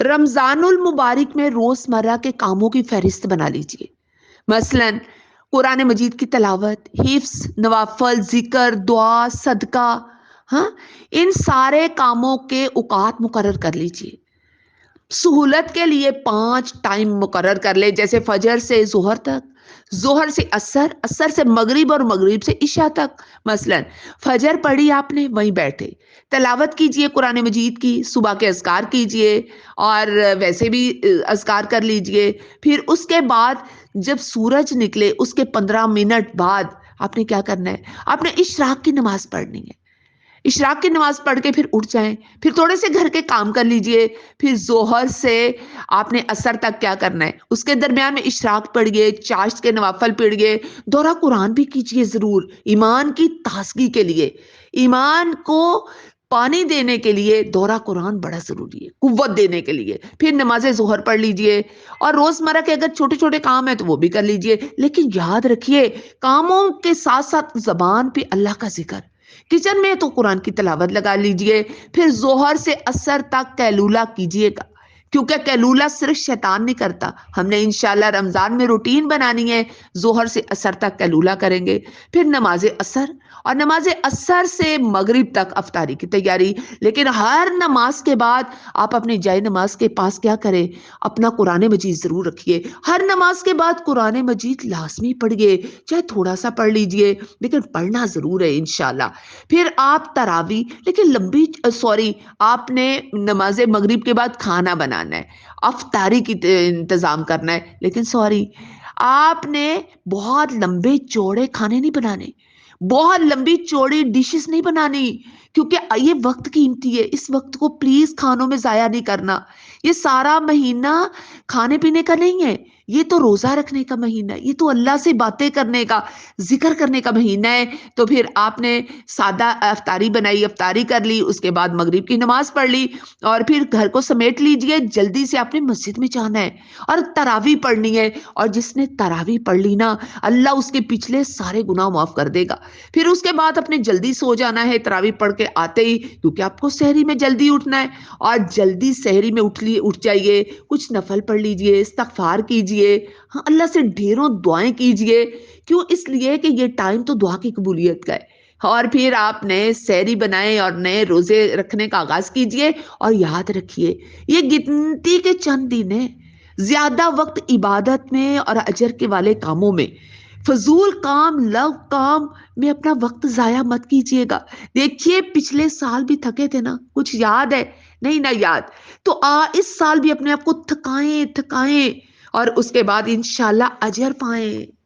رمضان المبارک میں روزمرہ کے کاموں کی فہرست بنا لیجئے، مثلاً قرآن مجید کی تلاوت، حفظ، نوافل، ذکر، دعا، صدقہ، ہاں، ان سارے کاموں کے اوقات مقرر کر لیجئے۔ سہولت کے لیے 5 ٹائم مقرر کر لے، جیسے فجر سے ظہر تک، ظہر سے عصر، عصر سے مغرب اور مغرب سے عشاء تک۔ مثلا فجر پڑھی آپ نے، وہیں بیٹھے تلاوت کیجئے قرآن مجید کی، صبح کے اذکار کیجئے اور ویسے بھی اذکار کر لیجئے۔ پھر اس کے بعد جب سورج نکلے اس کے 15 منٹ بعد آپ نے کیا کرنا ہے؟ آپ نے اشراق کی نماز پڑھنی ہے۔ اشراق کی نماز پڑھ کے پھر اٹھ جائیں، پھر تھوڑے سے گھر کے کام کر لیجئے۔ پھر ظہر سے آپ نے عصر تک کیا کرنا ہے؟ اس کے درمیان میں اشراق پڑھیے، چاشت کے نوافل پڑھیے، دورہ قرآن بھی کیجئے ضرور، ایمان کی تازگی کے لیے، ایمان کو پانی دینے کے لیے دورہ قرآن بڑا ضروری ہے، قوت دینے کے لیے۔ پھر نماز ظہر پڑھ لیجئے، اور روزمرہ کے اگر چھوٹے چھوٹے کام ہیں تو وہ بھی کر لیجئے، لیکن یاد رکھیے کاموں کے ساتھ ساتھ زبان پہ اللہ کا ذکر۔ کچن میں تو قرآن کی تلاوت لگا لیجئے۔ پھر ظہر سے عصر تک قیلولہ کیجئے گا، کیونکہ قیلولہ صرف شیطان نہیں کرتا۔ ہم نے انشاءاللہ رمضان میں روٹین بنانی ہے، ظہر سے عصر تک قیلولہ کریں گے۔ پھر نماز عصر، اور نماز عصر سے مغرب تک افطاری کی تیاری۔ لیکن ہر نماز کے بعد آپ اپنی جائے نماز کے پاس کیا کریں؟ اپنا قرآن مجید ضرور رکھیے۔ ہر نماز کے بعد قرآن مجید لازمی پڑھیے، چاہے تھوڑا سا پڑھ لیجئے، لیکن پڑھنا ضرور ہے انشاءاللہ۔ پھر آپ تراویح، لیکن آپ نے نماز مغرب کے بعد کھانا بنانا ہے، افطاری کی انتظام کرنا ہے، لیکن آپ نے بہت لمبے چوڑے کھانے نہیں بنانے، بہت لمبی چوڑی ڈشز نہیں بنانی، کیونکہ یہ وقت قیمتی ہے۔ اس وقت کو پلیز کھانوں میں ضائع نہیں کرنا۔ یہ سارا مہینہ کھانے پینے کا نہیں ہے، یہ تو روزہ رکھنے کا مہینہ ہے، یہ تو اللہ سے باتیں کرنے کا، ذکر کرنے کا مہینہ ہے۔ تو پھر آپ نے سادہ افطاری بنائی، افطاری کر لی، اس کے بعد مغرب کی نماز پڑھ لی، اور پھر گھر کو سمیٹ لیجئے، جلدی سے آپ نے مسجد میں جانا ہے اور تراویح پڑھنی ہے۔ اور جس نے تراویح پڑھ لی نا، اللہ اس کے پچھلے سارے گناہ معاف کر دے گا۔ پھر اس کے بعد اپنے جلدی سو جانا ہے تراویح پڑھ کے آتے ہی، کیونکہ آپ کو سحری میں جلدی اٹھنا ہے، اور جلدی سحری میں اٹھ جائیے، کچھ نفل پڑھ لیجئے، استغفار کیجئے، ہاں اللہ سے ڈھیروں دعائیں کیجئے۔ کیوں؟ اس لیے کہ یہ ٹائم تو دعا کی قبولیت کا ہے۔ اور پھر آپ نے سحری بنائے اور نئے روزے رکھنے کا آغاز کیجئے، اور یاد رکھیے یہ گنتی کے چند دن ہیں۔ زیادہ وقت عبادت میں اور اجر کے والے کاموں میں، فضول کام، لو کام میں اپنا وقت ضائع مت کیجیے گا۔ دیکھیے پچھلے سال بھی تھکے تھے نا، کچھ یاد ہے؟ نہیں نہ یاد، تو اس سال بھی اپنے آپ کو تھکائیں اور اس کے بعد انشاءاللہ اجر پائیں۔